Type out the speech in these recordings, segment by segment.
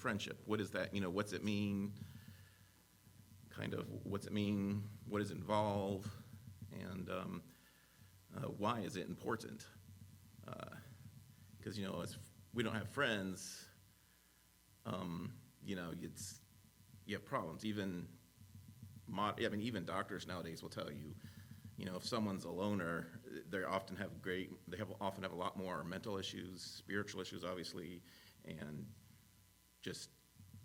friendship. What is that? What's it mean? Kind of, what's it mean? What does it involve? And why is it important? Because, as we don't have friends, it's you have problems. Even doctors nowadays will tell you, if someone's a loner, they often have a lot more mental issues, spiritual issues, obviously, and just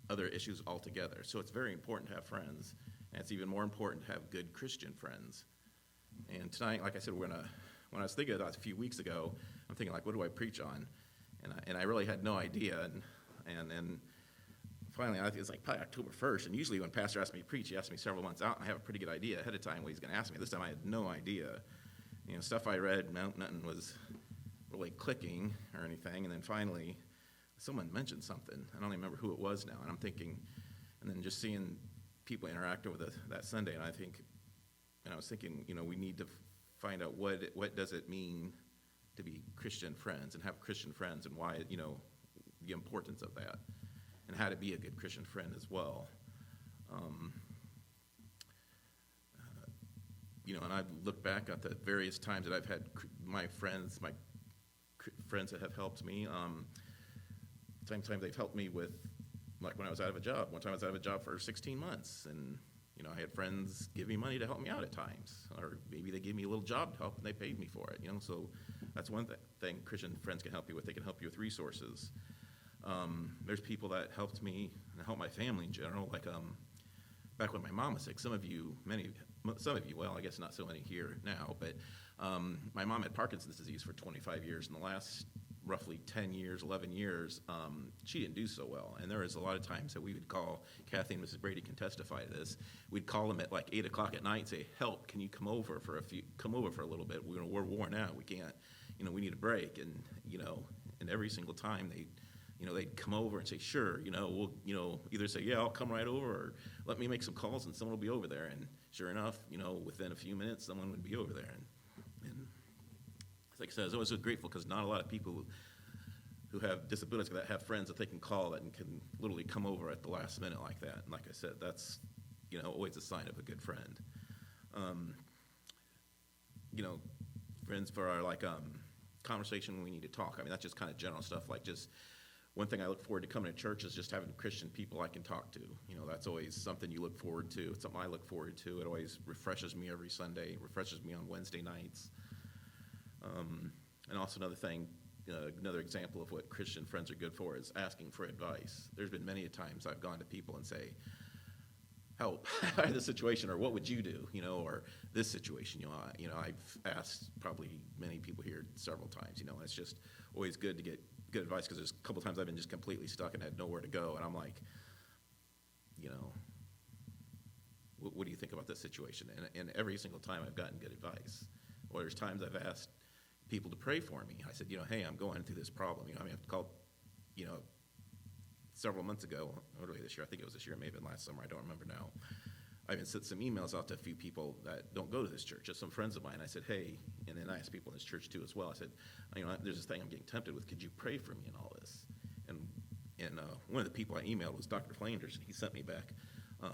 other issues altogether. So it's very important to have friends, and it's even more important to have good Christian friends. And tonight, like I said, when I was thinking about it a few weeks ago, I'm thinking, like, what do I preach on? And I really had no idea. And then finally, I think it was like probably October 1st. And usually when pastor asks me to preach, he asks me several months out, and I have a pretty good idea ahead of time what he's going to ask me. This time I had no idea. Stuff I read, nothing was really clicking or anything. And then finally, someone mentioned something. I don't even remember who it was now. And I'm thinking, and then just seeing people interacting with that Sunday, and I was thinking, we need to find out what does it mean to be Christian friends and have Christian friends, and why, the importance of that, and how to be a good Christian friend as well. And I've looked back at the various times that I've had my friends that have helped me. Sometimes they've helped me with, like when I was out of a job. One time I was out of a job for 16 months, and I had friends give me money to help me out at times, or maybe they gave me a little job to help and they paid me for it. So that's one thing Christian friends can help you with. They can help you with resources. There's people that helped me and helped my family in general, like back when my mom was sick. Some of you, well, I guess not so many here now, but my mom had Parkinson's disease for 25 years. In the last roughly 10 years, 11 years, she didn't do so well. And there was a lot of times that we would call, Kathy and Mrs. Brady can testify to this, we'd call them at like 8 o'clock at night and say, help, can you come over for a little bit? We're worn out, we can't, we need a break. And every single time they'd come over and say, sure, we'll, either say, yeah, I'll come right over, or let me make some calls and someone will be over there. And sure enough, within a few minutes, someone would be over there. And like I said, I was always so grateful, because not a lot of people who have disabilities that have friends that they can call that and can literally come over at the last minute like that. And like I said, that's always a sign of a good friend. Friends for our conversation when we need to talk. That's just kind of general stuff. Like, just one thing I look forward to coming to church is just having Christian people I can talk to. That's always something you look forward to. It's something I look forward to. It always refreshes me every Sunday. Refreshes me on Wednesday nights. And also another example of what Christian friends are good for is asking for advice. There's been many times I've gone to people and say, help, I have this situation, or what would you do, or this situation. I've asked probably many people here several times. It's just always good to get good advice, because there's a couple times I've been just completely stuck and had nowhere to go, and I'm like, what do you think about this situation? And every single time I've gotten good advice. Or there's times I've asked people to pray for me. I said, hey, I'm going through this problem. I've called, several months ago, earlier this year, I think it was this year, maybe last summer, I don't remember now. I even sent some emails out to a few people that don't go to this church, just some friends of mine. I said, hey, and then I asked people in this church too as well. I said, there's this thing I'm getting tempted with. Could you pray for me in all this? And one of the people I emailed was Dr. Flanders, and he sent me back a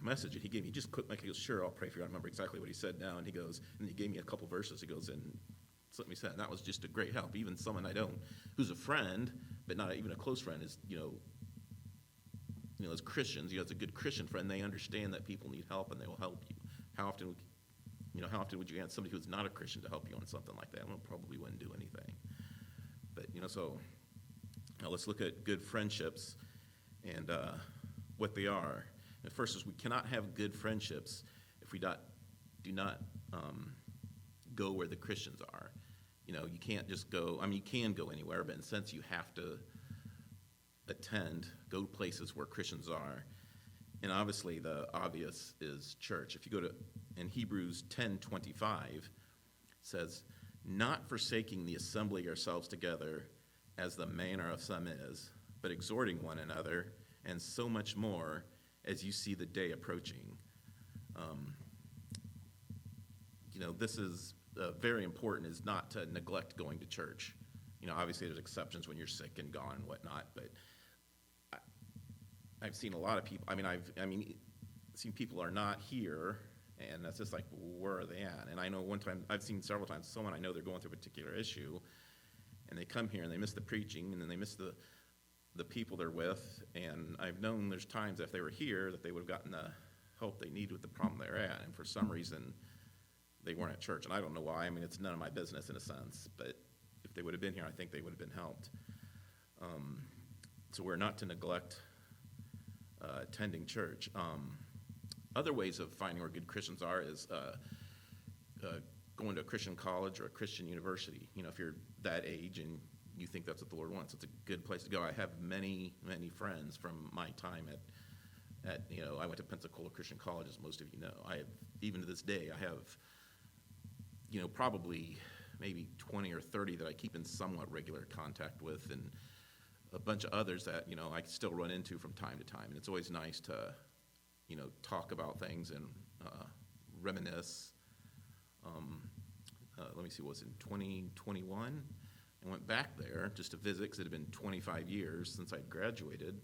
message, and he gave me just quick, he goes, sure, I'll pray for you. I don't remember exactly what he said now, and he gave me a couple verses. He goes, and let me say, and that was just a great help. Even someone I don't, who's a friend, but not even a close friend, is, as Christians, as a good Christian friend, they understand that people need help and they will help you. How often would you ask somebody who's not a Christian to help you on something like that? I probably wouldn't do anything. But, so now let's look at good friendships and what they are. And first is, we cannot have good friendships if we do not go where the Christians are. You can't just go, you can go anywhere, but in a sense you have to go to places where Christians are. And obviously the obvious is church. If you go to, in Hebrews 10:25, says, not forsaking the assembling yourselves together as the manner of some is, but exhorting one another, and so much more as you see the day approaching. This is very important, is not to neglect going to church. Obviously there's exceptions when you're sick and gone and whatnot, but I've seen a lot of people, seen people are not here, and that's just like, where are they at? And I know one time, I've seen several times, someone I know they're going through a particular issue, and they come here and they miss the preaching, and then they miss the people they're with, and I've known there's times if they were here that they would have gotten the help they need with the problem they're at, and for some reason, they weren't at church, and I don't know why. I mean, it's none of my business in a sense, but if they would have been here, I think they would have been helped. So we're not to neglect attending church. Other ways of finding where good Christians are is going to a Christian college or a Christian university. You know, if you're that age and you think that's what the Lord wants, it's a good place to go. I have many, many friends from my time at I went to Pensacola Christian College, as most of you know. I have, even to this day, I have, probably maybe 20 or 30 that I keep in somewhat regular contact with, and a bunch of others that, I still run into from time to time. And it's always nice to, talk about things and reminisce. Let me see, was it in 2021? I went back there just to visit because it had been 25 years since I'd graduated.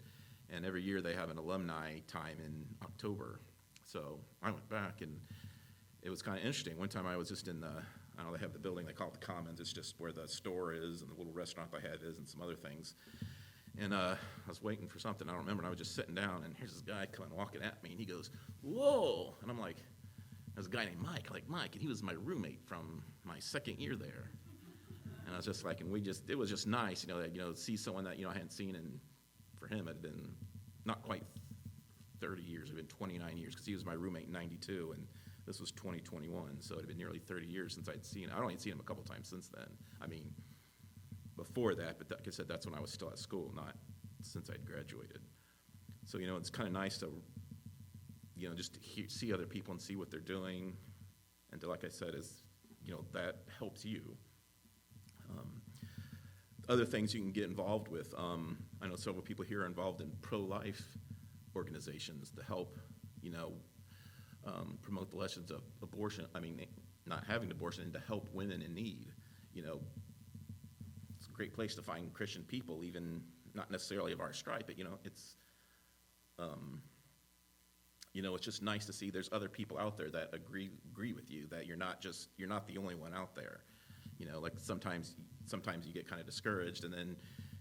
And every year they have an alumni time in October. So I went back, and it was kind of interesting. One time I was just in they have the building, they call it the Commons. It's just where the store is and the little restaurant they had is and some other things. And I was waiting for something, I don't remember, and I was just sitting down, and here's this guy coming walking at me, and he goes, "Whoa!" And I'm like, there's a guy named Mike, and he was my roommate from my second year there. And I was just like, and it was just nice, see someone that, I hadn't seen, and for him it had been not quite 30 years, it had been 29 years, because he was my roommate in 92, and this was 2021, so it had been nearly 30 years since I'd seen him. I'd only seen him a couple times since then. Before that, but like I said, that's when I was still at school, not since I'd graduated. So, it's kind of nice to, just to see other people and see what they're doing, and like I said, that helps you. Other things you can get involved with. I know several people here are involved in pro-life organizations to help, promote the lessons of abortion. Not having abortion, and to help women in need. It's a great place to find Christian people, even not necessarily of our stripe, but it's it's just nice to see there's other people out there that agree with you, that you're not the only one out there. Like sometimes you get kind of discouraged, and then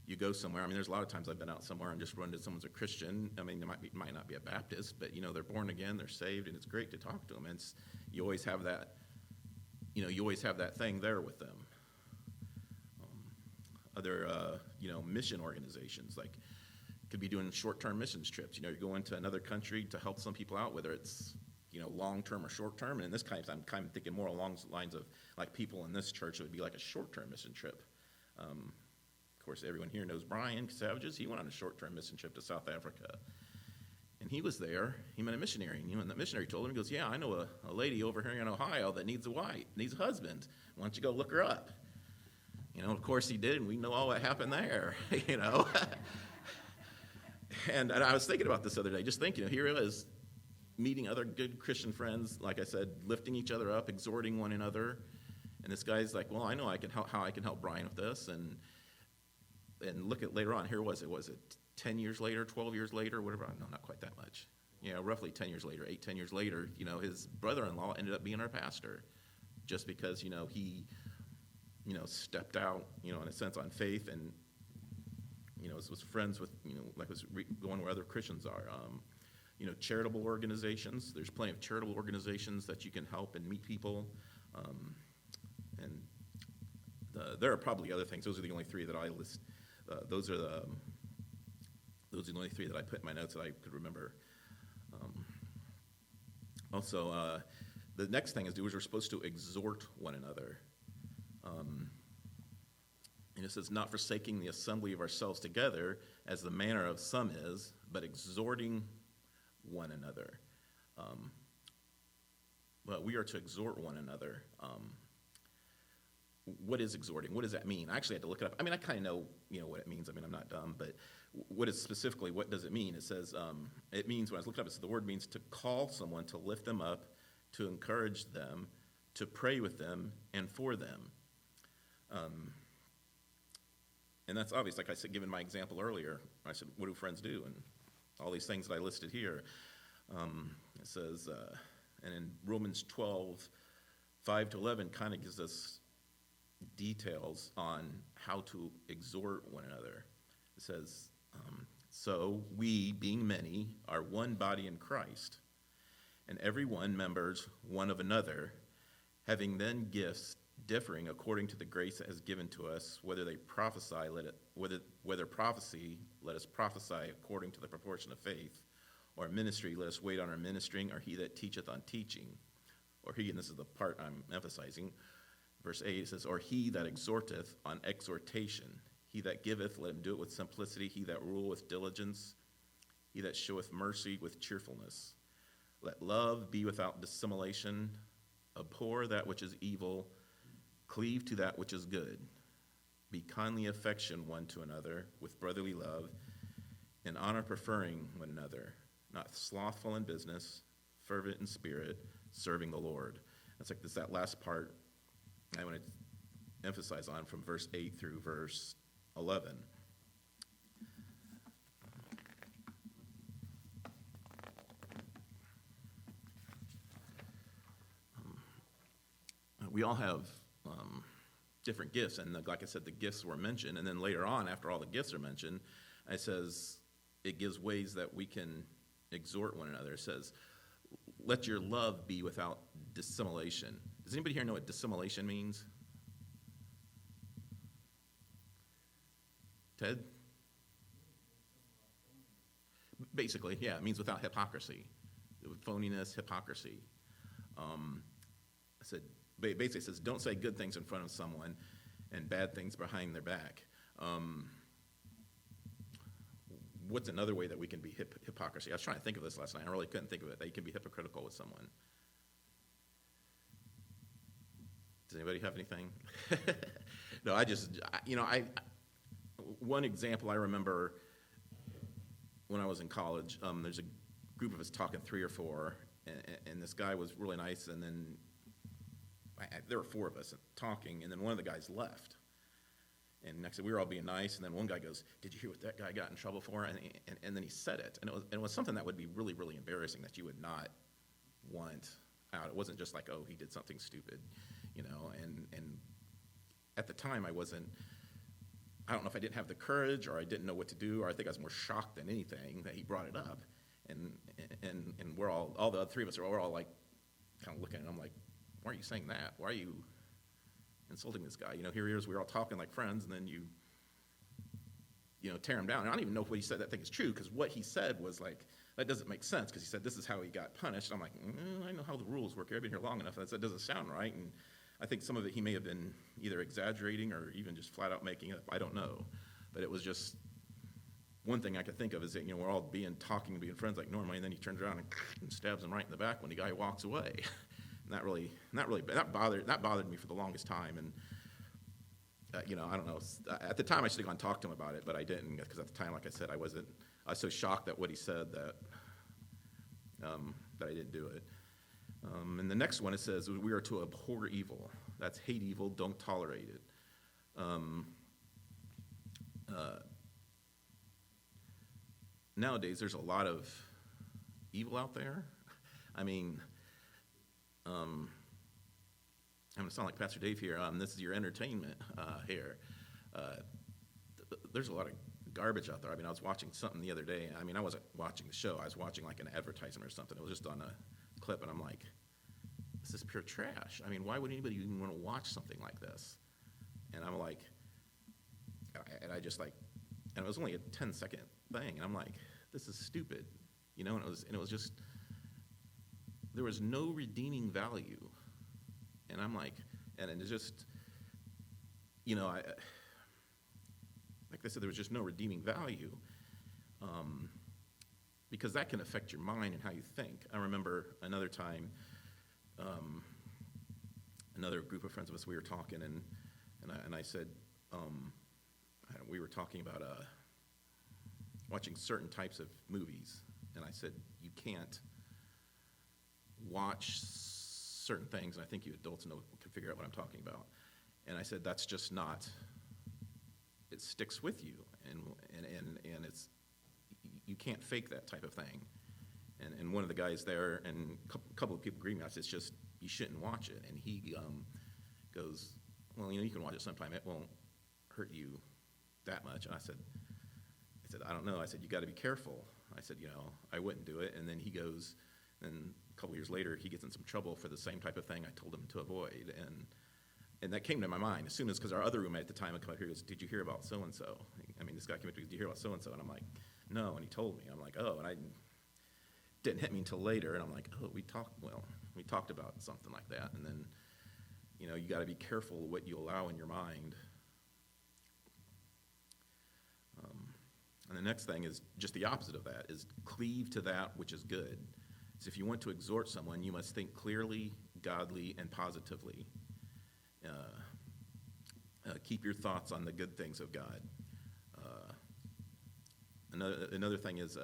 you go somewhere. There's a lot of times I've been out somewhere and just run into someone's a Christian. They might not be a Baptist, but they're born again, they're saved, and it's great to talk to them. And you always have that, thing there with them. Other mission organizations, like, could be doing short-term missions trips. You're going to another country to help some people out, whether it's long-term or short-term. And in this case, I'm kind of thinking more along the lines of, like, people in this church, it would be like a short-term mission trip. Of course, everyone here knows Brian Savages. He went on a short-term mission trip to South Africa. And he was there. He met a missionary. And the missionary told him, he goes, "Yeah, I know a lady over here in Ohio that needs a husband. Why don't you go look her up?" Of course he did, and we know all what happened there, And I was thinking about this the other day, just thinking, here it is, meeting other good Christian friends, like I said, lifting each other up, exhorting one another. And this guy's like, "Well, I know how I can help Brian with this." And look at later on, here was it 10 years later, 12 years later, whatever, no, not quite that much. Roughly 10 years later, 10 years later, his brother-in-law ended up being our pastor, just because, he, stepped out, in a sense, on faith, and, was friends with, going where other Christians are. Charitable organizations. There's plenty of charitable organizations that you can help and meet people. There are probably other things. Those are the only three that I list. Those are the only three that I put in my notes that I could remember. Also, the next thing is we're supposed to exhort one another. And it says, "Not forsaking the assembly of ourselves together, as the manner of some is, but exhorting one another." But we are to exhort one another. What is exhorting? What does that mean? I actually had to look it up. I kind of know, what it means. I'm not dumb, but what does it mean? It says, it means, when I was looking up, the word means to call someone, to lift them up, to encourage them, to pray with them, and for them. And that's obvious. Like I said, given my example earlier, I said, what do friends do? And all these things that I listed here. It says, and in Romans 12, 5 to 11 kind of gives us details on how to exhort one another. It says, so we, being many, are one body in Christ, and every one members one of another, having then gifts differing according to the grace that is given to us, whether prophecy, let us prophesy according to the proportion of faith, or ministry, let us wait on our ministering, or he that teacheth on teaching, or he, and this is the part I'm emphasizing, verse 8, it says, or he that exhorteth on exhortation, he that giveth, let him do it with simplicity, he that rule with diligence, he that showeth mercy with cheerfulness. Let love be without dissimulation, abhor that which is evil, cleave to that which is good. Be kindly affection one to another with brotherly love, in honor preferring one another, not slothful in business, fervent in spirit, serving the Lord. That's like that last part I want to emphasize on from verse 8 through verse 11. We all have different gifts, and like I said, the gifts were mentioned, and then later on, after all the gifts are mentioned, it says it gives ways that we can exhort one another. It says, let your love be without dissimulation. Does anybody here know what dissimulation means? Ted? Basically, yeah, it means without hypocrisy. Phoniness, hypocrisy. I said, basically it says, don't say good things in front of someone and bad things behind their back. What's another way that we can be hypocrisy? I was trying to think of this last night. I really couldn't think of it, that you can be hypocritical with someone. Does anybody have anything? No, one example I remember when I was in college, there's a group of us talking, 3 or 4, and this guy was really nice, and then there were 4 of us talking, and then one of the guys left. And next, we were all being nice, and then one guy goes, "Did you hear what that guy got in trouble for?" And then he said it, and it was something that would be really, really embarrassing that you would not want out. It wasn't just like, oh, he did something stupid, And at the time, I don't know if I didn't have the courage, or I didn't know what to do, or I think I was more shocked than anything that he brought it up. And we're all the other 3 of us we're all like, kind of looking, and I'm like, why are you saying that? Why are you insulting this guy? Here he is, we're all talking like friends, and then you tear him down. And I don't even know if what he said that thing is true, because what he said was like, that doesn't make sense, because he said this is how he got punished. I'm like, I know how the rules work. I've been here long enough. That doesn't sound right. And I think some of it he may have been either exaggerating or even just flat out making it up. I don't know. But it was just one thing I could think of is that, we're all talking and being friends like normally, and then he turns around and stabs him right in the back when the guy walks away. And that bothered me for the longest time. And I don't know. At the time, I should have gone and talked to him about it, but I didn't, because at the time, like I said, I was so shocked at what he said that I didn't do it. And the next one, it says, we are to abhor evil. That's hate evil, don't tolerate it. Nowadays, there's a lot of evil out there. I mean, I'm going to sound like Pastor Dave here. This is your entertainment here. There's a lot of garbage out there. I mean, I was watching something the other day. I mean, I wasn't watching the show. I was watching like an advertisement or something. It was just on a clip, and I'm like, this is pure trash. I mean, why would anybody even want to watch something like this? And I'm like, and it was only a 10-second thing, and I'm like, this is stupid, and it was just, there was no redeeming value. And I'm like, and it's just, like I said, there was just no redeeming value, because that can affect your mind and how you think. I remember another time, another group of friends of us, we were talking, and I said, we were talking about watching certain types of movies, and I said, you can't watch certain things, and I think you adults can figure out what I'm talking about. And I said, that's just not, it sticks with you, and it's, you can't fake that type of thing. And one of the guys there, and a couple of people agreed with me. I said, it's just, you shouldn't watch it. And he goes, well, you can watch it sometime. It won't hurt you that much. And I said, I don't know. I said, you got to be careful. I said, I wouldn't do it. And then he goes, and a couple years later, he gets in some trouble for the same type of thing I told him to avoid. And that came to my mind as soon as, because our other roommate at the time would come up here and goes, did you hear about so-and-so? This guy came up to me, did you hear about so-and-so? And I'm like, no. And he told me. I'm like, oh. And I didn't hit me until later. And I'm like, oh, we talked about something like that. And then, you got to be careful what you allow in your mind. And the next thing is just the opposite of that, is cleave to that which is good. So if you want to exhort someone, you must think clearly, godly, and positively. Keep your thoughts on the good things of God. Another thing is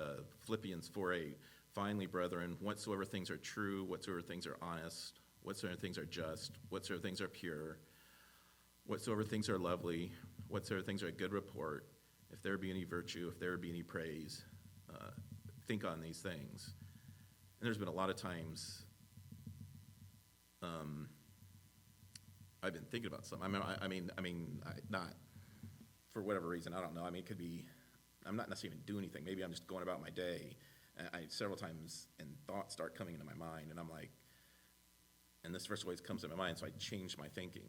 Philippians 4:8. Finally, brethren, whatsoever things are true, whatsoever things are honest, whatsoever things are just, whatsoever things are pure, whatsoever things are lovely, whatsoever things are a good report, if there be any virtue, if there be any praise, think on these things. And there's been a lot of times I've been thinking about something. Not for whatever reason, I don't know. It could be I'm not necessarily even doing anything. Maybe I'm just going about my day. And several times, and thoughts start coming into my mind, and I'm like, and this verse always comes to my mind, so I change my thinking.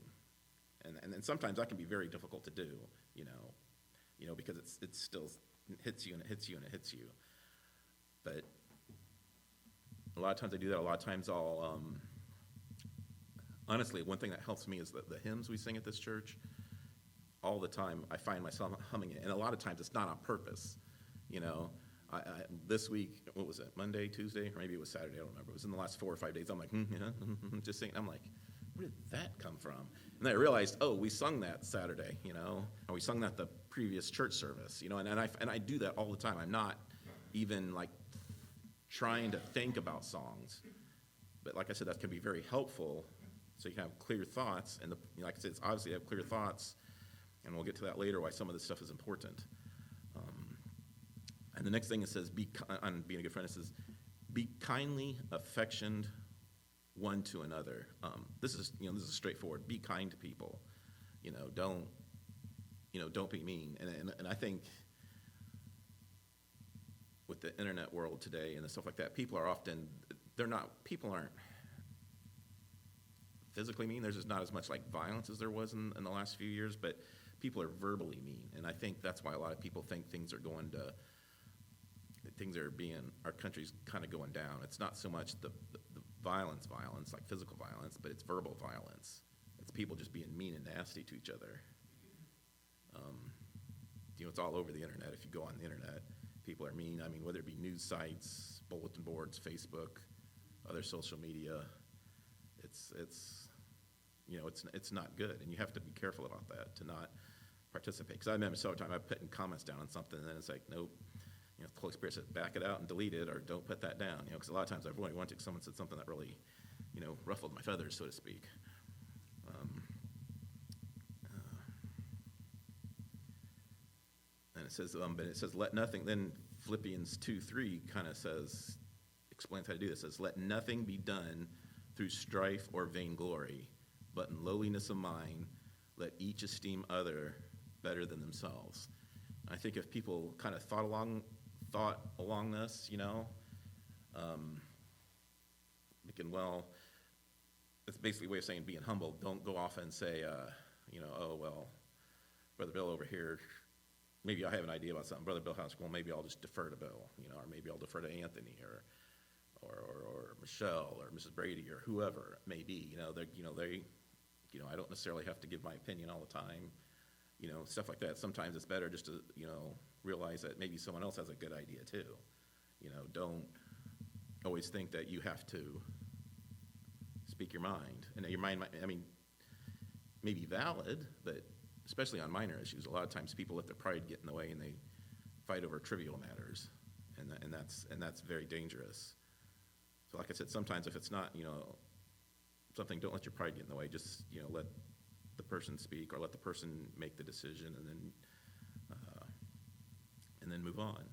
And then sometimes that can be very difficult to do, because it still hits you and it hits you and it hits you. But a lot of times I do that. A lot of times I'll, honestly, one thing that helps me is the hymns we sing at this church. All the time I find myself humming it, and a lot of times it's not on purpose. This week, what was it, Monday, Tuesday, or maybe it was Saturday, I don't remember. It was in the last 4 or 5 days. I'm like, just singing. I'm like, where did that come from? And then I realized, oh, we sung that Saturday, or we sung that the previous church service, and I do that all the time. I'm not even like trying to think about songs, but like I said, that can be very helpful, so you can have clear thoughts, and like I said, it's obviously you have clear thoughts, and we'll get to that later, why some of this stuff is important. And the next thing it says, on being a good friend, it says, be kindly affectioned one to another. This is straightforward. Be kind to people. Don't be mean. And I think with the internet world today and stuff like that, people aren't physically mean. There's just not as much like violence as there was in the last few years, but people are verbally mean. And I think that's why a lot of people think our country's kind of going down. It's not so much the violence, like physical violence, but it's verbal violence. It's people just being mean and nasty to each other. It's all over the internet. If you go on the internet, people are mean. Whether it be news sites, bulletin boards, Facebook, other social media, it's not good, and you have to be careful about that, to not participate. Because I remember several times I've put comments down on something, and then it's like, nope. The Holy Spirit said, back it out and delete it, or don't put that down. Because a lot of times I've really wanted someone said something that really, ruffled my feathers, so to speak. And it says, let nothing. Then Philippians 2:3 kind of explains how to do this. It says, let nothing be done through strife or vainglory, but in lowliness of mind, let each esteem other better than themselves. I think if people kind of thought along this, it's basically a way of saying being humble. Don't go off and say, oh, well, Brother Bill over here, maybe I have an idea about something. Brother Bill House, well, maybe I'll just defer to Bill, or maybe I'll defer to Anthony, or Michelle, or Mrs. Brady, or whoever it may be. I don't necessarily have to give my opinion all the time. Stuff like that. Sometimes it's better just to, realize that maybe someone else has a good idea too. Don't always think that you have to speak your mind. And your mind may be valid, but especially on minor issues, a lot of times people let their pride get in the way and they fight over trivial matters, and that's very dangerous. So like I said, sometimes if it's not, something, don't let your pride get in the way. Just, let the person speak, or let the person make the decision, and then move on.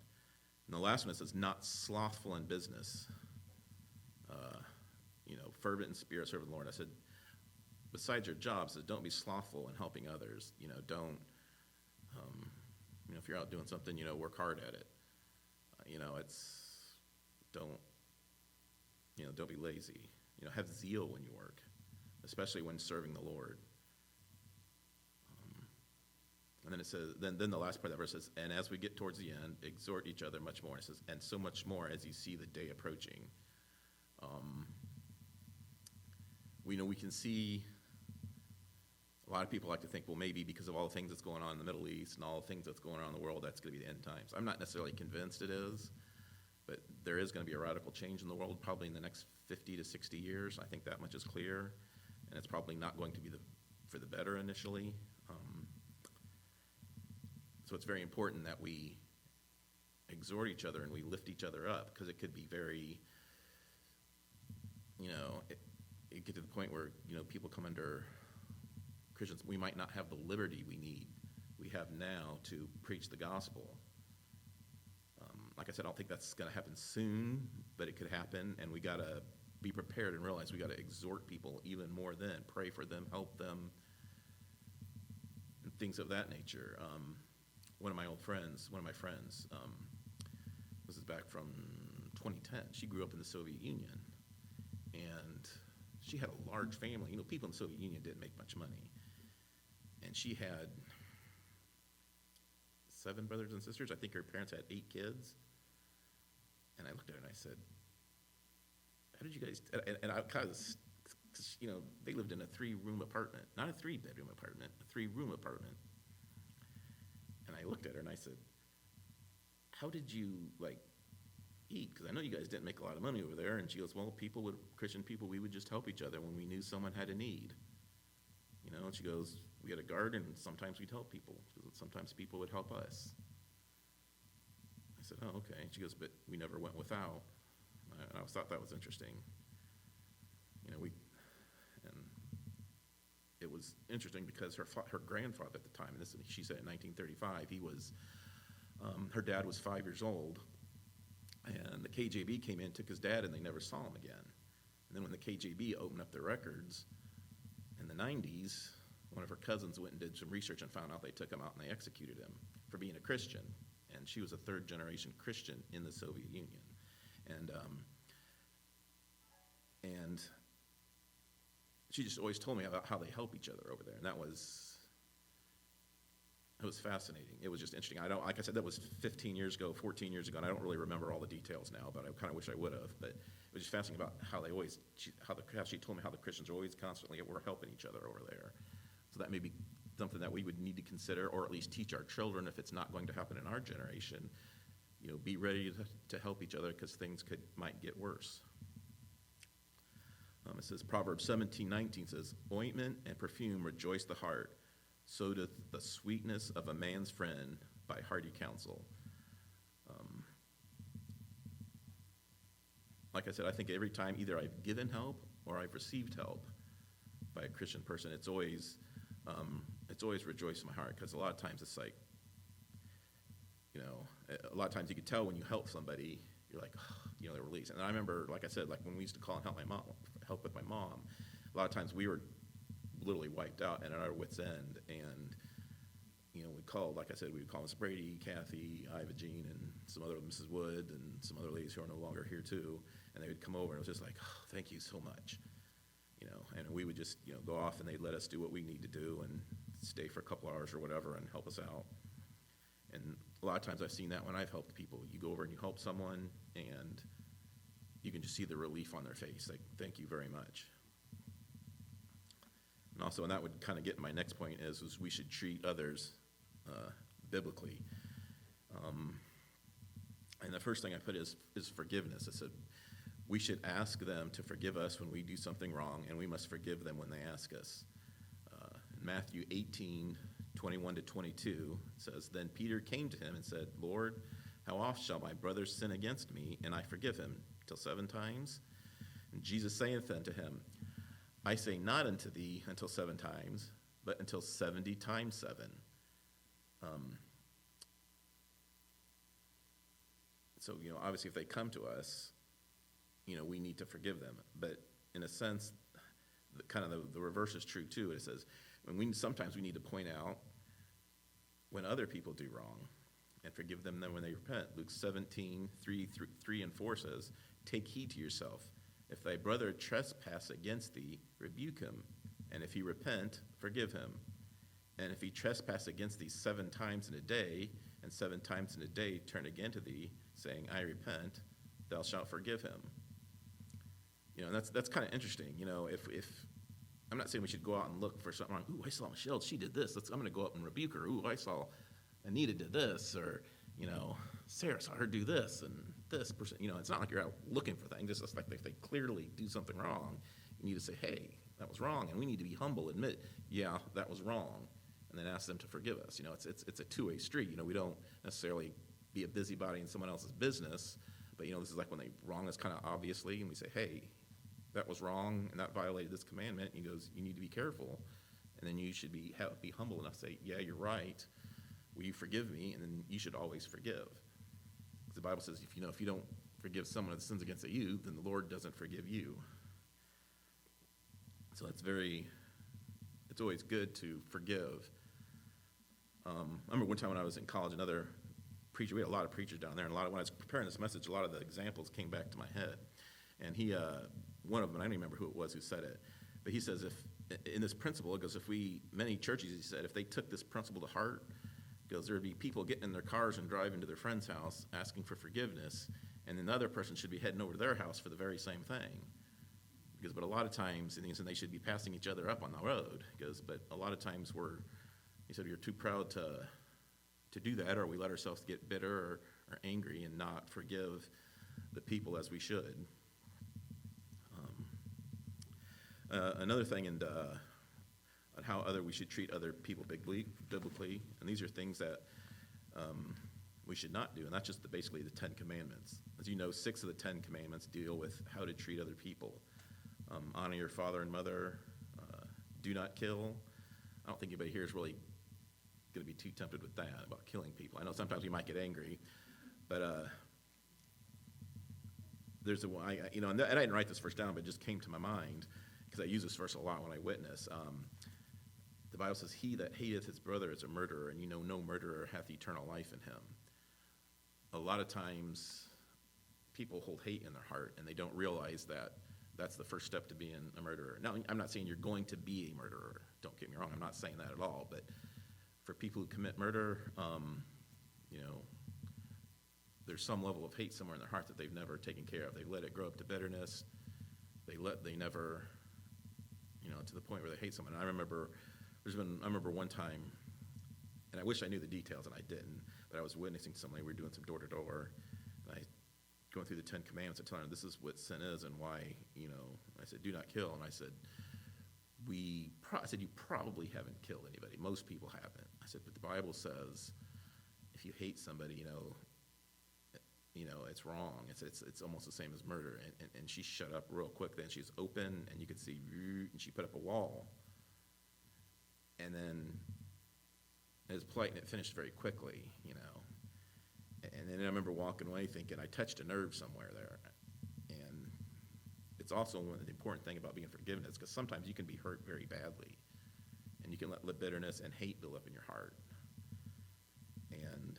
And the last one, it says, not slothful in business. Fervent in spirit, serve the Lord. I said, besides your jobs, don't be slothful in helping others. Don't, if you're out doing something, work hard at it. Don't be lazy. Have zeal when you work, especially when serving the Lord. And then it says, then the last part of that verse says, and as we get towards the end, exhort each other much more. It says, and so much more as you see the day approaching. We can see a lot of people like to think, well, maybe because of all the things that's going on in the Middle East and all the things that's going on in the world, that's going to be the end times. I'm not necessarily convinced it is, but there is going to be a radical change in the world probably in the next 50 to 60 years. I think that much is clear, and it's probably not going to be for the better initially. So it's very important that we exhort each other and we lift each other up, because it could be very, it get to the point where, people come under Christians. We might not have the liberty we have now to preach the gospel. Like I said, I don't think that's going to happen soon, but it could happen, and we got to be prepared and realize we got to exhort people even more then, pray for them, help them, and things of that nature. One of my friends, this is back from 2010. She grew up in the Soviet Union, and she had a large family. People in the Soviet Union didn't make much money. And she had 7 brothers and sisters. I think her parents had 8 kids. And I looked at her and I said, how did you guys, and I kind of, because, they lived in a 3-room apartment, not a 3-bedroom apartment, a 3-room apartment. And I looked at her and I said, how did you, eat? Because I know you guys didn't make a lot of money over there. And she goes, well, Christian people, we would just help each other when we knew someone had a need. And she goes, we had a garden, and sometimes we'd help people. Sometimes people would help us. I said, oh, okay. She goes, but we never went without. And I thought that was interesting. And it was interesting because her grandfather at the time, and she said in 1935, her dad was 5 years old, and the KGB came in, took his dad, and they never saw him again. And then when the KGB opened up their records in the 90s, one of her cousins went and did some research and found out they took him out and they executed him for being a Christian. And she was a 3rd-generation Christian in the Soviet Union. And she just always told me about how they help each other over there, and it was fascinating. It was just interesting. Like I said, that was 15 years ago, 14 years ago, and I don't really remember all the details now, but I kind of wish I would have. But it was just fascinating about how she told me how the Christians are always constantly were helping each other over there. So that may be something that we would need to consider, or at least teach our children if it's not going to happen in our generation. Be ready to help each other, because things might get worse. It says, Proverbs 17:19 says, ointment and perfume rejoice the heart, so doth the sweetness of a man's friend by hearty counsel. Like I said, I think every time either I've given help or I've received help by a Christian person, it's always rejoiced in my heart, because a lot of times it's like, a lot of times you could tell when you help somebody, you're like, they're released. And I remember, like I said, when we used to call and help with my mom, a lot of times we were literally wiped out and at our wits' end. And, we called, like I said, we would call Miss Brady, Kathy, Iva Jean, and some other Mrs. Wood, and some other ladies who are no longer here too. And they would come over, and it was just like, oh, thank you so much. And we would just, go off, and they'd let us do what we need to do and stay for a couple hours or whatever and help us out. And a lot of times I've seen that when I've helped people. You go over and you help someone, and you can just see the relief on their face. Like, thank you very much. And also, and that would kind of get my next point is we should treat others biblically. And the first thing I put is forgiveness. I said we should ask them to forgive us when we do something wrong, and we must forgive them when they ask us. In Matthew 18:21-22 says, Then Peter came to him and said, Lord, how oft shall my brother sin against me, and I forgive him? Till 7 times? And Jesus saith unto him, I say not unto thee until 7 times, but until 70 times 7. So, obviously if they come to us, we need to forgive them. But in a sense, the reverse is true too. It says, sometimes we need to point out when other people do wrong and forgive them then when they repent. Luke 17:3 and 4 says, take heed to yourself. If thy brother trespass against thee, rebuke him. And if he repent, forgive him. And if he trespass against thee 7 times in a day, and 7 times in a day turn again to thee, saying, I repent, thou shalt forgive him. And that's kind of interesting. If I'm not saying we should go out and look for something wrong. Ooh, I saw Michelle, she did this. I'm going to go up and rebuke her. Ooh, I saw Anita did this, or Sarah saw her do this, and this person. It's not like you're out looking for things. It's just like if they clearly do something wrong, you need to say, hey, that was wrong, and we need to be humble, admit, yeah, that was wrong, and then ask them to forgive us. It's a two-way street. We don't necessarily be a busybody in someone else's business, but this is like when they wrong us kind of obviously, and we say, hey, that was wrong, and that violated this commandment. And he goes, you need to be careful, and then you should be humble enough to say, yeah, you're right. Will you forgive me? And then you should always forgive. Because the Bible says, if you don't forgive someone that sins against you, then the Lord doesn't forgive you. So it's always good to forgive. I remember one time when I was in college, another preacher, we had a lot of preachers down there, and when I was preparing this message, a lot of the examples came back to my head. And he, one of them, I don't even remember who it was who said it, but he says in this principle, it goes, many churches, he said, if they took this principle to heart, it goes, there would be people getting in their cars and driving to their friend's house asking for forgiveness, and then the other person should be heading over to their house for the very same thing. But a lot of times, and they should be passing each other up on the road. But a lot of times he said, you're too proud to do that, or we let ourselves get bitter or angry and not forgive the people as we should. Another thing, on how we should treat other people biblically, and these are things that we should not do, and that's just basically the 10 Commandments. As you know, 6 of the 10 Commandments deal with how to treat other people. Honor your father and mother. Do not kill. I don't think anybody here is really going to be too tempted with that, about killing people. I know sometimes we might get angry, but there's one, and I didn't write this verse down, but it just came to my mind, because I use this verse a lot when I witness. The Bible says, he that hateth his brother is a murderer, and no murderer hath eternal life in him. A lot of times, people hold hate in their heart, and they don't realize that that's the first step to being a murderer. Now, I'm not saying you're going to be a murderer. Don't get me wrong. I'm not saying that at all. But for people who commit murder, there's some level of hate somewhere in their heart that they've never taken care of. They've let it grow up to bitterness. They never, to the point where they hate someone. And I remember one time, and I wish I knew the details, and I didn't, but I was witnessing somebody. We were doing some door-to-door, and I going through the 10 Commandments and telling them this is what sin is and why, I said, do not kill. And I said, you probably haven't killed anybody. Most people haven't. I said, but the Bible says if you hate somebody, it's wrong. It's almost the same as murder. And she shut up real quick. Then she's open, and you could see, and she put up a wall. And then it was polite, and it finished very quickly, And then I remember walking away thinking I touched a nerve somewhere there. And it's also one of the important thing about being forgiveness, because sometimes you can be hurt very badly, and you can let bitterness and hate build up in your heart. And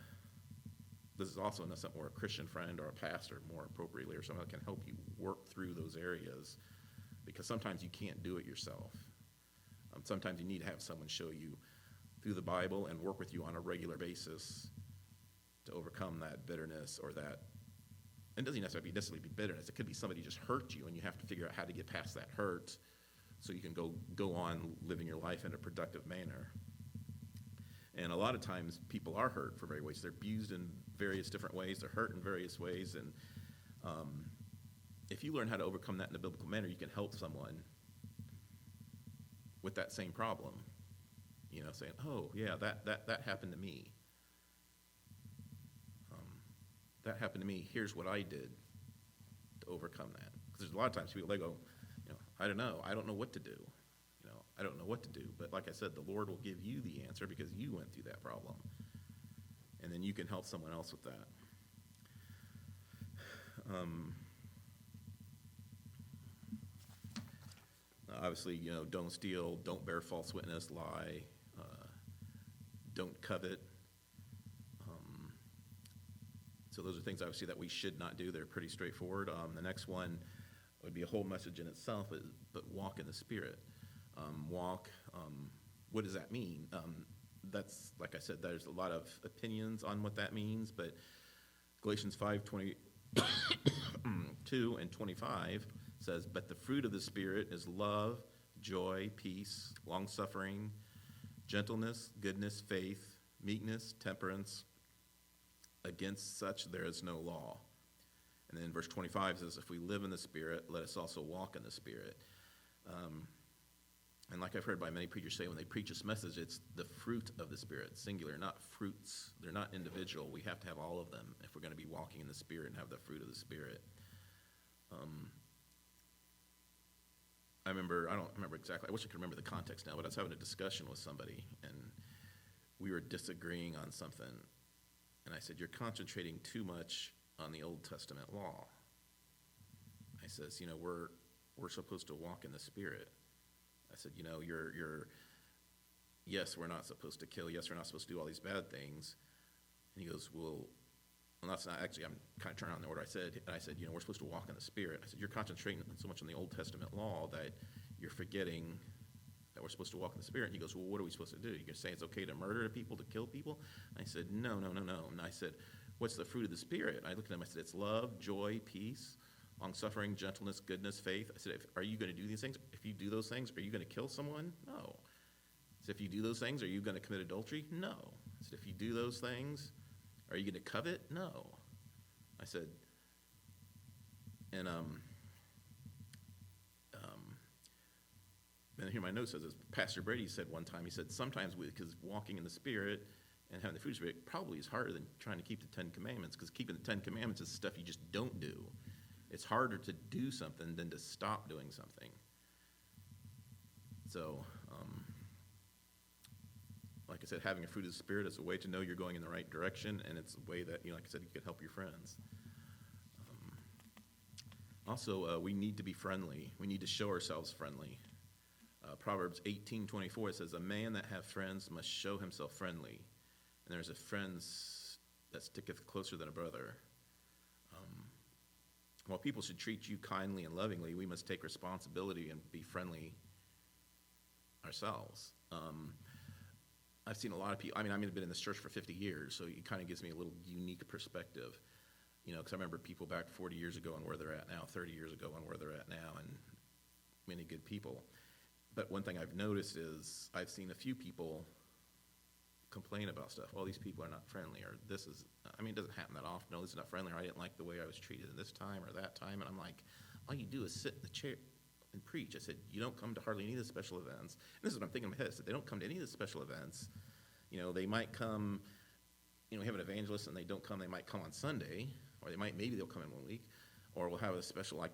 this is also not something where a Christian friend or a pastor, more appropriately, or someone that can help you work through those areas, because sometimes you can't do it yourself. Sometimes you need to have someone show you through the Bible and work with you on a regular basis to overcome that bitterness, or that, it doesn't necessarily be bitterness. It could be somebody just hurt you, and you have to figure out how to get past that hurt so you can go on living your life in a productive manner. And a lot of times people are hurt for various ways. They're abused in various different ways. They're hurt in various ways. And if you learn how to overcome that in a biblical manner, you can help someone with that same problem. Saying, oh, yeah, that happened to me. That happened to me. Here's what I did to overcome that. Because there's a lot of times people, they go, I don't know. I don't know what to do. I don't know what to do. But like I said, the Lord will give you the answer because you went through that problem. And then you can help someone else with that. Obviously, don't steal, don't bear false witness, lie, don't covet. So those are things obviously that we should not do. They're pretty straightforward. The next one would be a whole message in itself, but walk in the Spirit. What does that mean? That's, like I said, there's a lot of opinions on what that means, but Galatians 5:22 and 25 says, "But the fruit of the Spirit is love, joy, peace, long-suffering, gentleness, goodness, faith, meekness, temperance. Against such there is no law." And then verse 25 says, "If we live in the Spirit, let us also walk in the Spirit." And like I've heard by many preachers say, when they preach this message, it's the fruit of the Spirit, singular, not fruits. They're not individual. We have to have all of them if we're going to be walking in the Spirit and have the fruit of the Spirit. I don't remember exactly, I wish I could remember the context now, but I was having a discussion with somebody, and we were disagreeing on something. And I said, "You're concentrating too much on the Old Testament law." I says, we're supposed to walk in the Spirit. I said, yes, we're not supposed to kill. Yes, we're not supposed to do all these bad things. And he goes, well, that's not actually, I'm kind of turning on the order. I said, we're supposed to walk in the Spirit. I said, you're concentrating so much on the Old Testament law that you're forgetting that we're supposed to walk in the Spirit. And he goes, well, what are we supposed to do? You can say it's okay to murder people, to kill people? I said, no. And I said, what's the fruit of the Spirit? I looked at him, I said, it's love, joy, peace, long-suffering, gentleness, goodness, faith. I said, are you going to do these things? If you do those things, are you going to kill someone? No. I said, if you do those things, are you going to commit adultery? No. I said, if you do those things, are you going to covet? No. I said, and here my note says, as Pastor Brady said one time, he said, sometimes because walking in the Spirit and having the fruit of the Spirit probably is harder than trying to keep the Ten Commandments, because keeping the Ten Commandments is stuff you just don't do. It's harder to do something than to stop doing something. So, like I said, having a fruit of the Spirit is a way to know you're going in the right direction, and it's a way that, like I said, you can help your friends. Also, we need to be friendly. We need to show ourselves friendly. Proverbs 18:24 says, "A man that hath friends must show himself friendly, and there's a friend that sticketh closer than a brother." While people should treat you kindly and lovingly, we must take responsibility and be friendly ourselves. I've seen a lot of people, I've been in this church for 50 years, so it kind of gives me a little unique perspective, because I remember people back 40 years ago and where they're at now, 30 years ago and where they're at now, and many good people. But one thing I've noticed is I've seen a few people complain about stuff. Well, these people are not friendly, or this is, it doesn't happen that often. No, this is not friendly, or I didn't like the way I was treated this time or that time. And I'm like, all you do is sit in the chair and preach. I said, you don't come to hardly any of the special events. And this is what I'm thinking in my head. I said, they don't come to any of the special events. They might come, we have an evangelist and they don't come. They might come on Sunday, or maybe they'll come in 1 week, or we'll have a special, like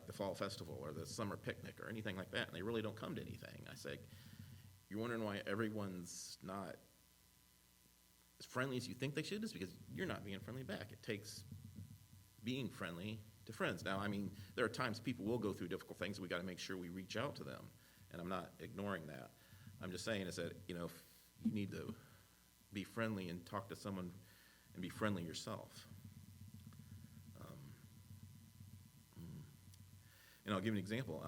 the fall festival or the summer picnic or anything like that, and they really don't come to anything. I said, you're wondering why everyone's not as friendly as you think they should, is because you're not being friendly back. It takes being friendly to friends. Now, there are times people will go through difficult things, and we got to make sure we reach out to them, and I'm not ignoring that. I'm just saying is that, if you need to be friendly and talk to someone and be friendly yourself. And I'll give you an example.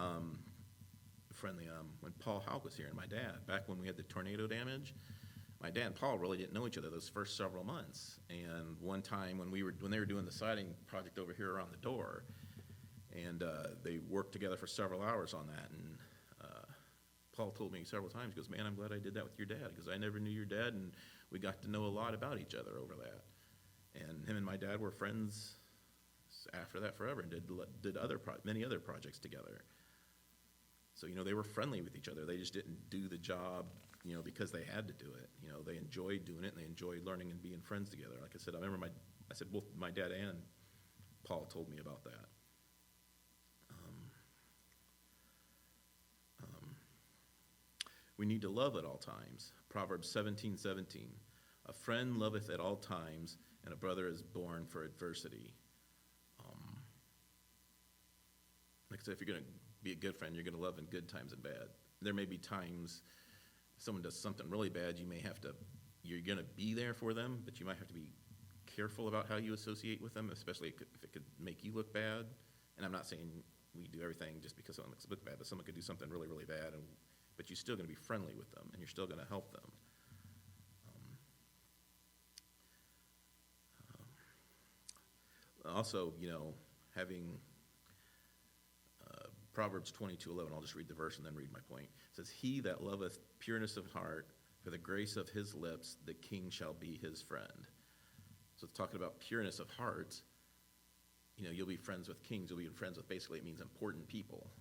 Friendly, when Paul Houck was here and my dad, back when we had the tornado damage, my dad and Paul really didn't know each other those first several months. And one time when they were doing the siding project over here around the door, and they worked together for several hours on that, and Paul told me several times, he goes, man, I'm glad I did that with your dad, because I never knew your dad, and we got to know a lot about each other over that. And him and my dad were friends after that forever, and did many other projects together. So, they were friendly with each other. They just didn't do the job, because they had to do it. They enjoyed doing it, and they enjoyed learning and being friends together. Like I said, I remember both my dad and Paul told me about that. We need to love at all times. Proverbs 17:17. A friend loveth at all times, and a brother is born for adversity. So if you're going to be a good friend, you're going to love in good times and bad. There may be times if someone does something really bad, you're going to be there for them, but you might have to be careful about how you associate with them, especially if it could make you look bad. And I'm not saying we do everything just because someone makes it look bad, but someone could do something really, really bad, but you're still going to be friendly with them, and you're still going to help them. Also, having Proverbs 22:11, I'll just read the verse and then read my point. It says, "He that loveth pureness of heart, for the grace of his lips, the king shall be his friend." So it's talking about pureness of heart. You'll be friends with kings. You'll be friends with, basically, it means important people.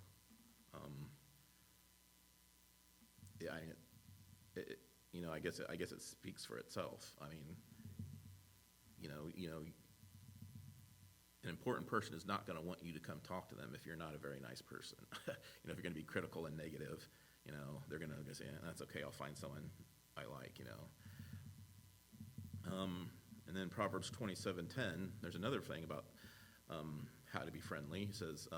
I guess it speaks for itself. I mean, an important person is not going to want you to come talk to them if you're not a very nice person. If you're going to be critical and negative, they're going to say, "That's okay, I'll find someone I like." And then Proverbs 27:10, there's another thing about how to be friendly. He says,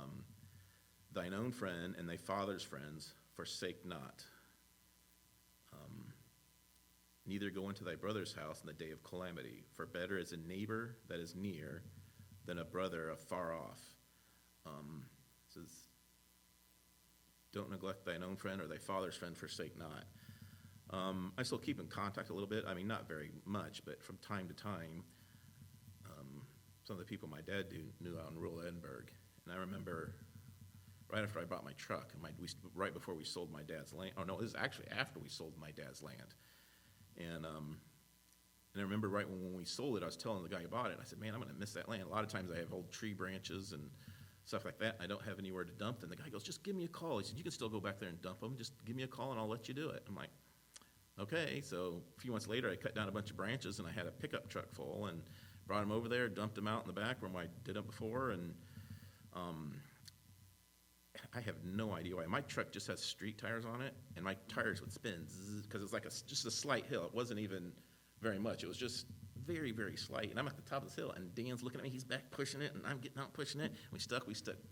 "Thine own friend and thy father's friends forsake not. Neither go into thy brother's house in the day of calamity, for better is a neighbor that is near than a brother afar off." It says, "Don't neglect thine own friend, or thy father's friend forsake not." I still keep in contact a little bit. I mean, not very much, but from time to time, some of the people my dad knew out in rural Edinburgh. And I remember right after I bought my truck, right before we sold my dad's land. Oh, no, this is actually after we sold my dad's land. And I remember right when we sold it, I was telling the guy who bought it, I said, "Man, I'm going to miss that land. A lot of times I have old tree branches and stuff like that. I don't have anywhere to dump them." The guy goes, "Just give me a call." He said, "You can still go back there and dump them. Just give me a call and I'll let you do it." I'm like, okay. So a few months later, I cut down a bunch of branches and I had a pickup truck full and brought them over there, dumped them out in the back where I did them before. And I have no idea why. My truck just has street tires on it, and my tires would spin because it's like just a slight hill. It wasn't even very much. It was just very, very slight. And I'm at the top of this hill, and Dan's looking at me. He's back pushing it, and I'm getting out pushing it. We stuck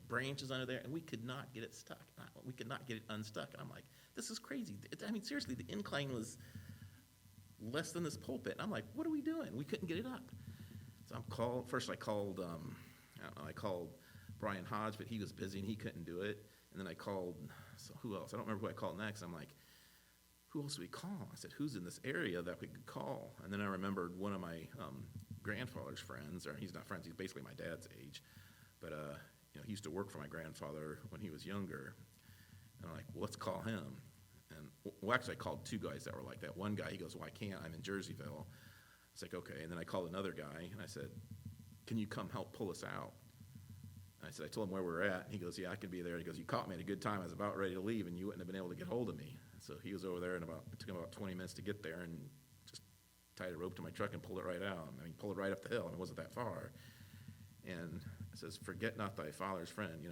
branches under there, and we could not get it stuck. We could not get it unstuck. And I'm like, this is crazy. I mean, seriously, the incline was less than this pulpit. And I'm like, what are we doing? We couldn't get it up. So I called Brian Hodge, but he was busy and he couldn't do it. And then so who else? I don't remember who I called next. I'm like, who else do we call? I said, who's in this area that we could call? And then I remembered one of my grandfather's friends, or he's not friends, he's basically my dad's age. But he used to work for my grandfather when he was younger. And I'm like, well, let's call him. And actually I called two guys that were like that. One guy, he goes, "Well, I can't, I'm in Jerseyville." It's like, okay. And then I called another guy, and I said, "Can you come help pull us out?" And I told him where we were at. He goes, "Yeah, I can be there." He goes, "You caught me at a good time. I was about ready to leave, and you wouldn't have been able to get hold of me." So he was over there, and it took him about 20 minutes to get there, and just tied a rope to my truck and pulled it right out. I mean, pulled it right up the hill, and it wasn't that far. And it says, "Forget not thy father's friend."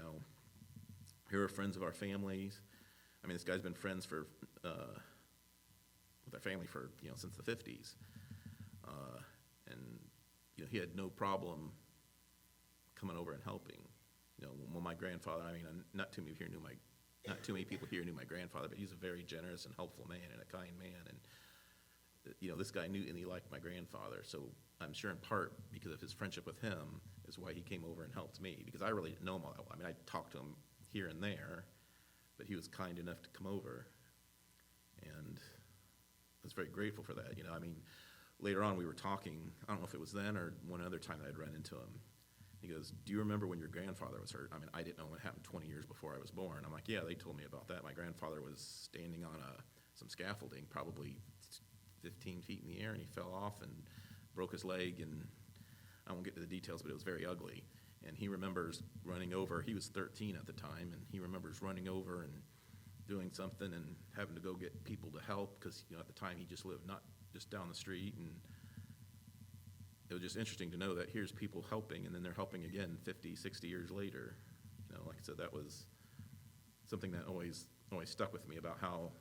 Here are friends of our families. I mean, this guy's been friends with our family for since the 50s, and he had no problem coming over and helping. When my grandfather, I mean, not too many people here knew my grandfather, but he's a very generous and helpful man and a kind man. And this guy knew and he liked my grandfather. So I'm sure in part because of his friendship with him is why he came over and helped me, because I really didn't know him all that well. I mean, I talked to him here and there, but he was kind enough to come over, and I was very grateful for that. I mean, later on we were talking, I don't know if it was then or one other time that I'd run into him. He goes, "Do you remember when your grandfather was hurt?" I mean, I didn't know what happened 20 years before I was born. I'm like, "Yeah, they told me about that. My grandfather was standing on some scaffolding, probably 15 feet in the air, and he fell off and broke his leg, and I won't get to the details, but it was very ugly." And he remembers running over. He was 13 at the time, and he remembers running over and doing something and having to go get people to help because, at the time he just lived not just down the street. And it was just interesting to know that here's people helping, and then they're helping again 50, 60 years later. Like I said, that was something that always stuck with me about how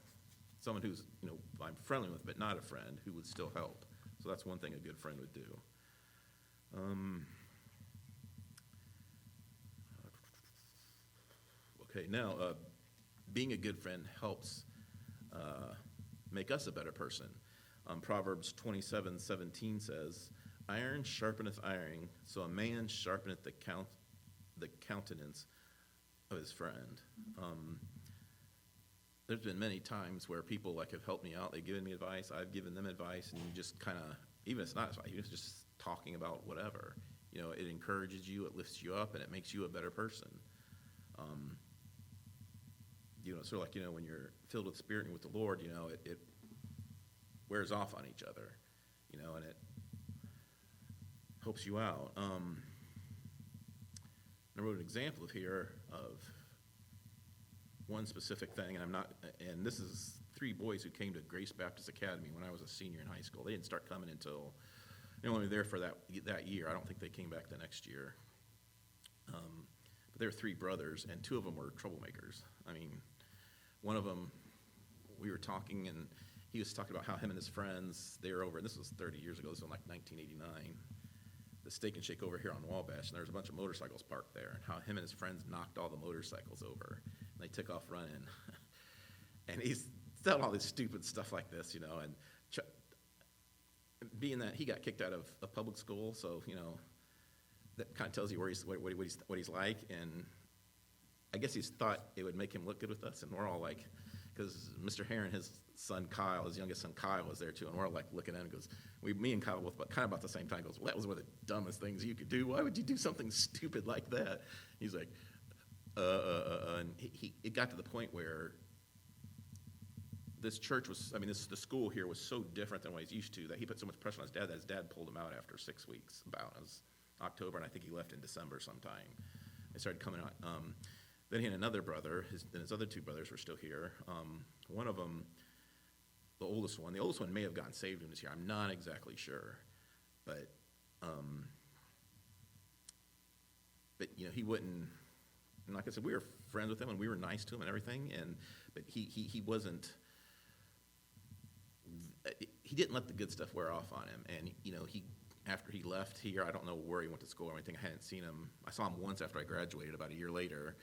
someone who's, I'm friendly with but not a friend who would still help. So that's one thing a good friend would do. Okay, now, being a good friend helps make us a better person. Proverbs 27:17 says, "Iron sharpeneth iron, so a man sharpeneth the countenance of his friend." There's been many times where people like have helped me out. They've given me advice. I've given them advice, and you just kind of, even if it's not advice, you're just talking about whatever. It encourages you, it lifts you up, and it makes you a better person. Sort of like, when you're filled with Spirit and with the Lord, it wears off on each other, and it helps you out. I wrote an example here of one specific thing, and this is 3 boys who came to Grace Baptist Academy when I was a senior in high school. They didn't start coming until, they were only there for that year. I don't think they came back the next year. But they were 3 brothers, and 2 of them were troublemakers. One of them, we were talking, and he was talking about how him and his friends, they were over, and this was 30 years ago, this was in like 1989, the Steak and Shake over here on Wabash, and there was a bunch of motorcycles parked there, and how him and his friends knocked all the motorcycles over, and they took off running. And he's telling all this stupid stuff like this, and being that he got kicked out of a public school, so, that kind of tells you what he's like, and I guess he's thought it would make him look good with us, and we're all like, because Mr. Heron, his son Kyle, his youngest son Kyle, was there too, and we're all like looking at him and goes, me and Kyle both kind of about the same time, goes, well, that was one of the dumbest things you could do. Why would you do something stupid like that? He's like, and it got to the point where this church was, the school here was so different than what he's used to that he put so much pressure on his dad that his dad pulled him out after 6 weeks, it was October, and I think he left in December sometime. They started coming out. Then he had another brother, his other 2 brothers were still here. One of them, the oldest one may have gotten saved when he was here. I'm not exactly sure. But he wouldn't, and like I said, we were friends with him, and we were nice to him and everything, but he wasn't, he didn't let the good stuff wear off on him. And, after he left here, I don't know where he went to school or anything. I hadn't seen him. I saw him once after I graduated about a year later.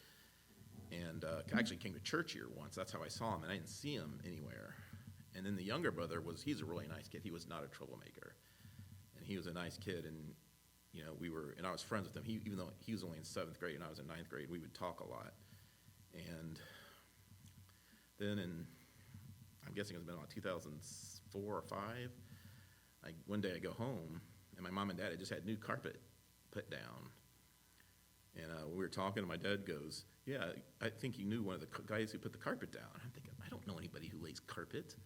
And I actually came to church here once. That's how I saw him, and I didn't see him anywhere. And then the younger brother he's a really nice kid. He was not a troublemaker. And he was a nice kid, and, and I was friends with him. Even though he was only in 7th grade and I was in 9th grade, we would talk a lot. And then I'm guessing it was been about 2004 or 5, one day I go home, and my mom and dad had just had new carpet put down. And we were talking, and my dad goes, "Yeah, I think you knew one of the guys who put the carpet down." I'm thinking, I don't know anybody who lays carpet.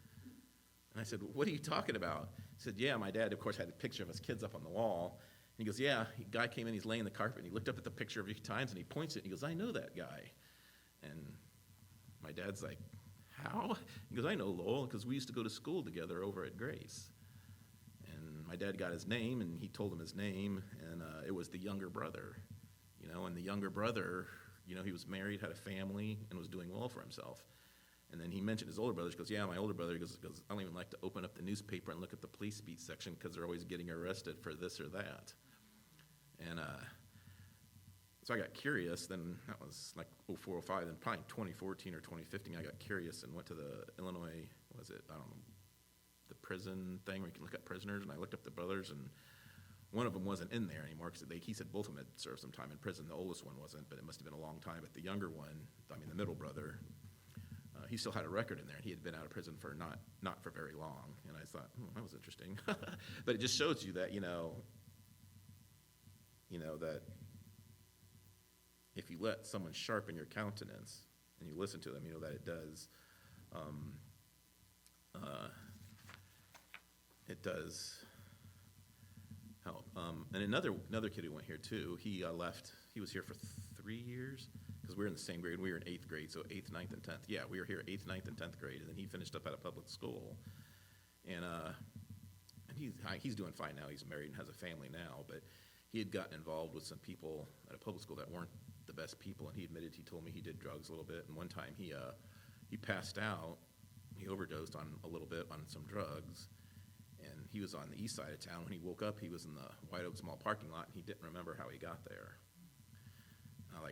And I said, "What are you talking about?" He said, "Yeah, my dad, of course, had a picture of us kids up on the wall." And he goes, "Yeah, a guy came in, he's laying the carpet, and he looked up at the picture a few times, and he points it, and he goes, 'I know that guy.'" And my dad's like, "How?" He goes, "I know Lowell, because we used to go to school together over at Grace." And my dad got his name, and he told him his name, and it was the younger brother. And the younger brother, he was married, had a family, and was doing well for himself. And then he mentioned his older brother. He goes, "Yeah, my older brother," goes, "I don't even like to open up the newspaper and look at the police beat section because they're always getting arrested for this or that." And so I got curious. Then that was like 04, 05. Then probably 2014 or 2015, I got curious and went to the Illinois, the prison thing where you can look at prisoners. And I looked up the brothers, and one of them wasn't in there anymore because he said both of them had served some time in prison. The oldest one wasn't, but it must have been a long time. But the younger one, the middle brother, he still had a record in there. He had been out of prison for not for very long. And I thought, that was interesting. But it just shows you that, that if you let someone sharpen your countenance and you listen to them, that it does, help. And another kid who went here too, he left. He was here for 3 years because we were in the same grade. We were in 8th grade, so 8th, 9th, and 10th. Yeah, we were here 8th, 9th, and 10th grade, and then he finished up at a public school. And he's doing fine now. He's married and has a family now, but he had gotten involved with some people at a public school that weren't the best people, and he told me he did drugs a little bit, and one time he passed out. He overdosed on a little bit on some drugs, and he was on the east side of town. When he woke up, he was in the White Oaks Mall parking lot, and he didn't remember how he got there.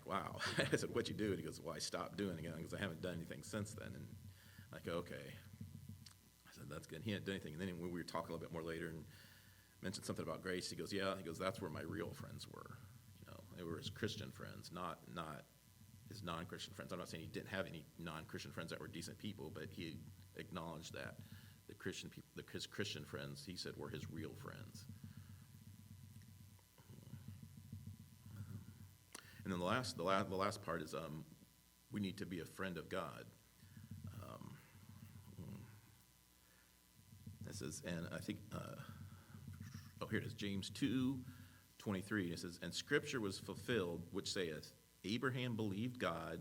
like, wow. I said, what'd you do? And he goes, well, I stopped doing it, because I haven't done anything since then. And I go, okay. I said, that's good. He hadn't done anything. And then when we were talking a little bit more later and mentioned something about grace, he goes, yeah. He goes, that's where my real friends were. They were his Christian friends, not his non-Christian friends. I'm not saying he didn't have any non-Christian friends that were decent people, but he acknowledged that the Christian people, his Christian friends, he said, were his real friends. And then the last part is we need to be a friend of God. This is, and I think, here it is, James 2:23. It says, and Scripture was fulfilled, which saith, Abraham believed God,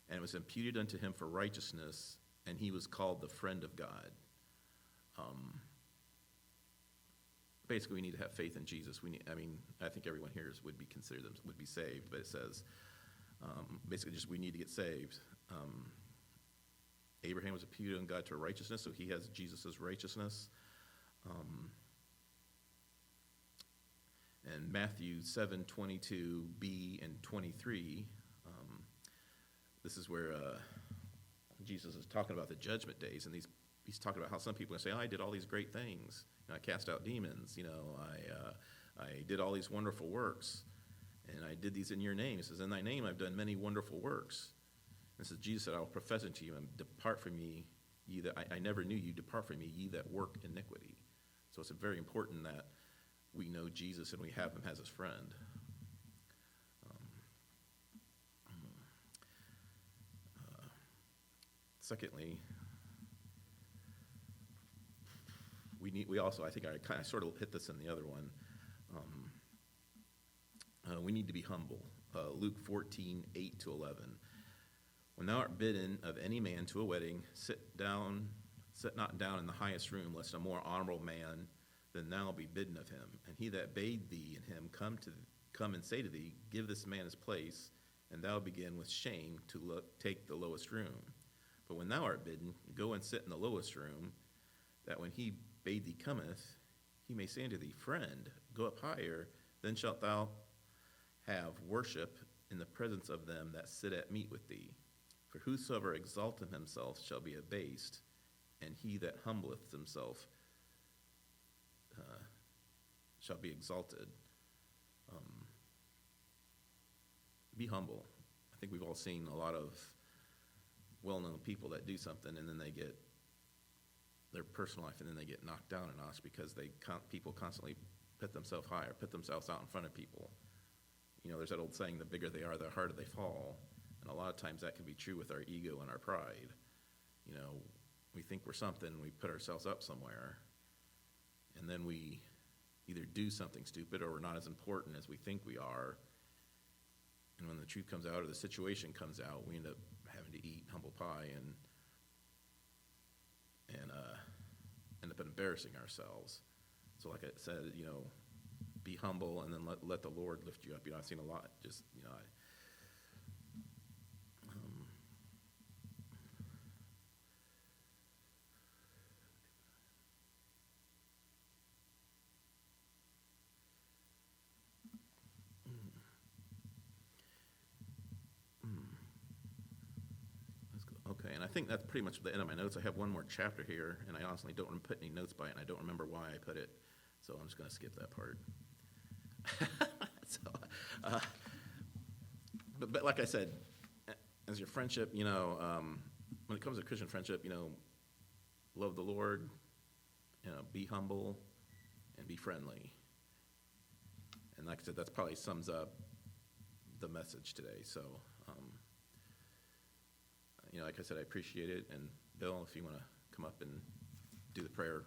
and it was imputed unto him for righteousness, and he was called the friend of God. Basically, we need to have faith in Jesus. I think everyone here would be saved, but it says, basically just we need to get saved. Abraham was imputed unto God to righteousness, so he has Jesus' righteousness. And Matthew 7:22b and 23, this is where Jesus is talking about the judgment days, and he's talking about how some people are saying, I did all these great things. I cast out demons. I did all these wonderful works, and I did these in your name. He says, in thy name I've done many wonderful works. And says, Jesus said, I will profess unto you, and depart from me, ye that I never knew you. Depart from me, ye that work iniquity. So it's very important that we know Jesus and we have him as his friend. Secondly, we also, I think I kind of sort of hit this in the other one, we need to be humble. Luke 14:8-11. When thou art bidden of any man to a wedding, sit not down in the highest room, lest a more honorable man than thou be bidden of him. And he that bade thee and him come and say to thee, give this man his place, and thou begin with shame to take the lowest room. But when thou art bidden, go and sit in the lowest room, that when he bade thee cometh, he may say unto thee, friend, go up higher, then shalt thou have worship in the presence of them that sit at meat with thee. For whosoever exalteth himself shall be abased, and he that humbleth himself shall be exalted. Be humble. I think we've all seen a lot of well-known people that do something, and then they get their personal life, and then they get knocked down a notch because people constantly put themselves higher, put themselves out in front of people. There's that old saying, the bigger they are, the harder they fall. And a lot of times that can be true with our ego and our pride. We think we're something, we put ourselves up somewhere, and then we either do something stupid or we're not as important as we think we are. And when the truth comes out or the situation comes out, we end up having to eat humble pie and end up embarrassing ourselves. So like I said, be humble, and then let the Lord lift you up. I've seen a lot, just, Okay, and I think that's pretty much the end of my notes. I have one more chapter here, and I honestly don't want to put any notes by it, and I don't remember why I put it, so I'm just going to skip that part. But like I said, as your friendship, when it comes to Christian friendship, love the Lord, be humble, and be friendly. And like I said, that probably sums up the message today. So, like I said, I appreciate it. And Bill, if you want to come up and do the prayer.